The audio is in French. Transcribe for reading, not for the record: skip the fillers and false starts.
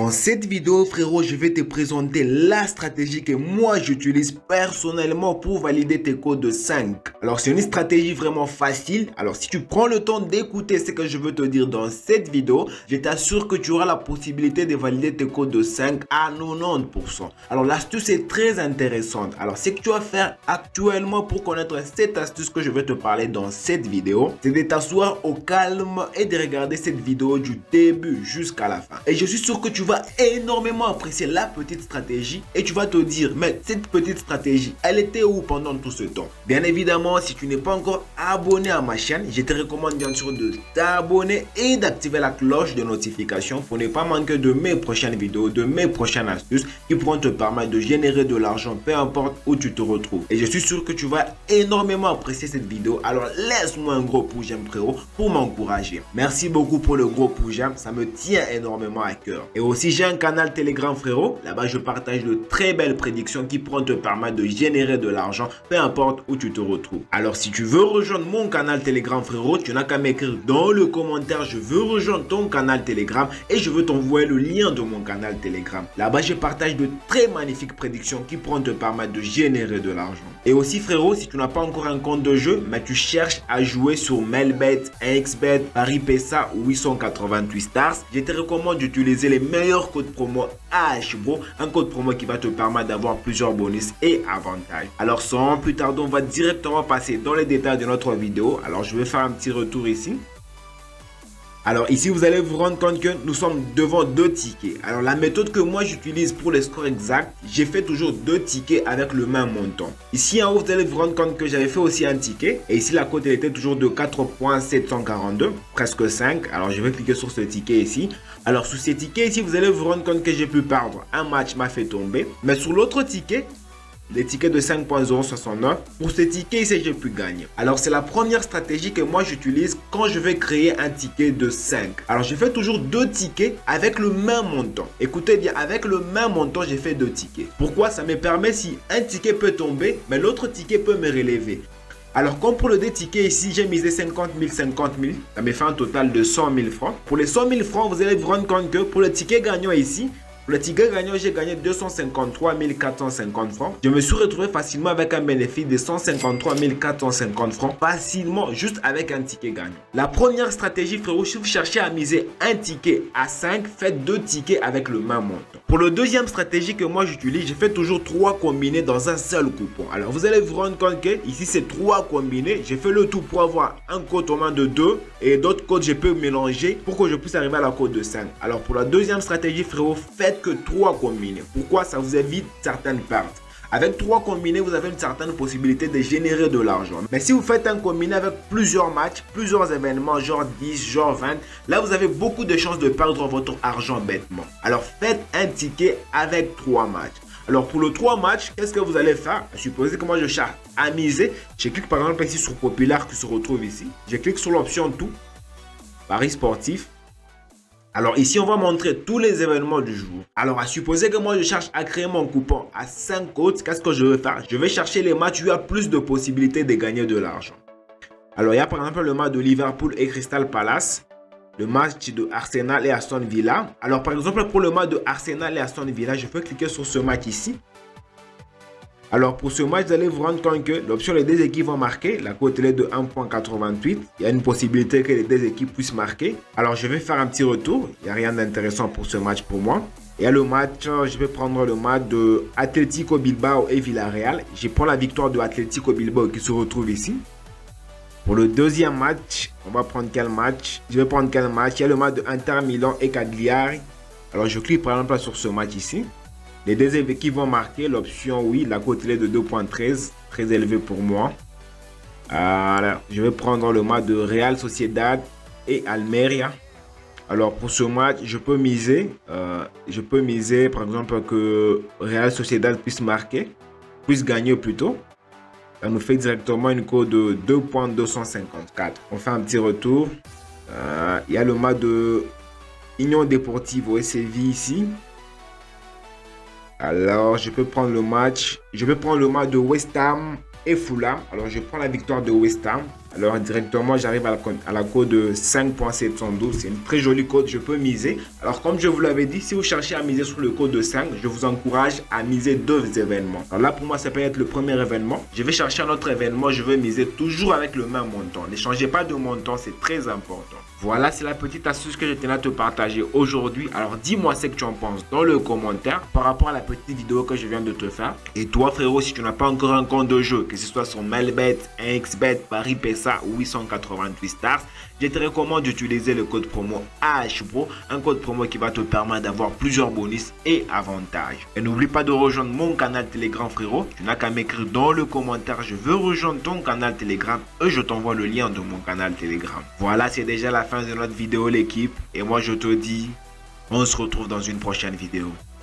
Dans cette vidéo, frérot, je vais te présenter la stratégie que moi j'utilise personnellement pour valider tes codes de 5. Alors, c'est une stratégie vraiment facile. Alors, si tu prends le temps d'écouter ce que je veux te dire dans cette vidéo, je t'assure que tu auras la possibilité de valider tes codes de 5 à 90%. Alors, l'astuce est très intéressante. Alors, ce que tu vas faire actuellement pour connaître cette astuce que je vais te parler dans cette vidéo, c'est de t'asseoir au calme et de regarder cette vidéo du début jusqu'à la fin. Et je suis sûr que tu vas énormément apprécier la petite stratégie et tu vas te dire, mais cette petite stratégie, elle était où pendant tout ce temps? Bien évidemment, si tu n'es pas encore abonné à ma chaîne, je te recommande bien sûr de t'abonner et d'activer la cloche de notification pour ne pas manquer de mes prochaines vidéos, de mes prochaines astuces qui pourront te permettre de générer de l'argent, peu importe où tu te retrouves. Et je suis sûr que tu vas énormément apprécier cette vidéo, alors laisse-moi un gros pouce j'aime frérot pour m'encourager. Merci beaucoup pour le gros pouce j'aime, ça me tient énormément à cœur. Et aussi j'ai un canal Telegram frérot, là-bas je partage de très belles prédictions qui pourront te permettre de générer de l'argent, peu importe où tu te retrouves. Alors si tu veux rejoindre mon canal Telegram frérot, tu n'as qu'à m'écrire dans le commentaire je veux rejoindre ton canal Telegram et je veux t'envoyer le lien de mon canal Telegram. Là-bas je partage de très magnifiques prédictions qui pourront te permettre de générer de l'argent. Et aussi frérot, si tu n'as pas encore un compte de jeu, mais tu cherches à jouer sur Melbet, XBet, Paris PSA ou 888 Stars, je te recommande d'utiliser les meilleurs codes promo AHBO, un code promo qui va te permettre d'avoir plusieurs bonus et avantages. Alors sans plus tarder, on va directement passer dans les détails de notre vidéo. Alors je vais faire un petit retour ici. Alors ici, vous allez vous rendre compte que nous sommes devant deux tickets. Alors la méthode que moi j'utilise pour les scores exacts, j'ai fait toujours deux tickets avec le même montant. Ici en haut, vous allez vous rendre compte que j'avais fait aussi un ticket. Et ici, la cote elle était toujours de 4.742, presque 5. Alors je vais cliquer sur ce ticket ici. Alors sur ces tickets ici, vous allez vous rendre compte que j'ai pu perdre. Un match m'a fait tomber. Mais sur l'autre ticket, les tickets de 5.069, pour ce ticket ici j'ai pu gagner. Alors c'est la première stratégie que moi j'utilise quand je vais créer un ticket de 5. Alors je fais toujours deux tickets avec le même montant. Écoutez bien, avec le même montant j'ai fait deux tickets. Pourquoi? Ça me permet, si un ticket peut tomber, mais l'autre ticket peut me relever. Alors comme pour le deux tickets ici, j'ai misé 50 000, ça me fait un total de 100 000 francs. Pour les 100 000 francs, vous allez vous rendre compte que pour le ticket gagnant ici, pour le ticket gagnant, j'ai gagné 253 450 francs. Je me suis retrouvé facilement avec un bénéfice de 153 450 francs. Facilement, juste avec un ticket gagnant. La première stratégie, frérot, si vous cherchez à miser un ticket à 5, faites deux tickets avec le même montant. Pour le deuxième stratégie que moi j'utilise, je fais toujours 3 combinés dans un seul coupon. Alors vous allez vous rendre compte que ici c'est 3 combinés. J'ai fait le tout pour avoir un code au moins de 2 et d'autres codes je peux mélanger pour que je puisse arriver à la code de 5. Alors pour la deuxième stratégie, frérot, faites que 3 combinés. Pourquoi? Ça vous évite certaines pertes. Avec 3 combinés, vous avez une certaine possibilité de générer de l'argent. Mais si vous faites un combiné avec plusieurs matchs, plusieurs événements, genre 10, genre 20, là vous avez beaucoup de chances de perdre votre argent bêtement. Alors faites un ticket avec 3 matchs. Alors pour le 3 matchs, qu'est-ce que vous allez faire? Supposez que moi je cherche à miser. Je clique par exemple ici sur Populaire qui se retrouve ici. Je clique sur l'option Tout, Paris sportif. Alors ici, on va montrer tous les événements du jour. Alors à supposer que moi je cherche à créer mon coupon à 5 codes, qu'est-ce que je vais faire? Je vais chercher les matchs où il y a plus de possibilités de gagner de l'argent. Alors il y a par exemple le match de Liverpool et Crystal Palace, le match de Arsenal et Aston Villa. Alors par exemple pour le match de Arsenal et Aston Villa, je peux cliquer sur ce match ici. Alors pour ce match, vous allez vous rendre compte que l'option les deux équipes vont marquer. La cote est de 1.88. Il y a une possibilité que les deux équipes puissent marquer. Alors je vais faire un petit retour. Il n'y a rien d'intéressant pour ce match pour moi. Il y a le match, je vais prendre le match de Atlético Bilbao et Villarreal. Je prends la victoire de Atlético Bilbao qui se retrouve ici. Pour le deuxième match, on va prendre quel match? Je vais prendre quel match? Il y a le match de Inter Milan et Cagliari. Alors je clique par exemple sur ce match ici. Les deux équipes vont marquer. L'option oui, la cote est de 2.13, très élevée pour moi. Alors, je vais prendre le match de Real Sociedad et Almeria. Alors pour ce match, je peux miser par exemple que Real Sociedad puisse marquer, puisse gagner plutôt. Ça nous fait directement une cote de 2.254. On fait un petit retour. Il y a le match de Union Deportivo et Séville ici. Alors, je peux prendre le match. Je vais prendre le match de West Ham et Fulham. Alors, je prends la victoire de West Ham. Alors directement, j'arrive à la code 5.712. C'est une très jolie code, je peux miser. Alors comme je vous l'avais dit, si vous cherchez à miser sur le code de 5, je vous encourage à miser 2 événements. Alors là, pour moi, ça peut être le premier événement. Je vais chercher un autre événement, je vais miser toujours avec le même montant. Ne changez pas de montant, c'est très important. Voilà, c'est la petite astuce que je tenais à te partager aujourd'hui. Alors dis-moi ce que tu en penses dans le commentaire par rapport à la petite vidéo que je viens de te faire. Et toi frérot, si tu n'as pas encore un compte de jeu, que ce soit sur Melbet, XBet, Paris PESA ou 888 Stars, je te recommande d'utiliser le code promo AHPRO, un code promo qui va te permettre d'avoir plusieurs bonus et avantages. Et n'oublie pas de rejoindre mon canal Telegram frérot. Tu n'as qu'à m'écrire dans le commentaire, je veux rejoindre ton canal Telegram et je t'envoie le lien de mon canal Telegram. Voilà, c'est déjà la fin de notre vidéo l'équipe. Et moi je te dis, on se retrouve dans une prochaine vidéo.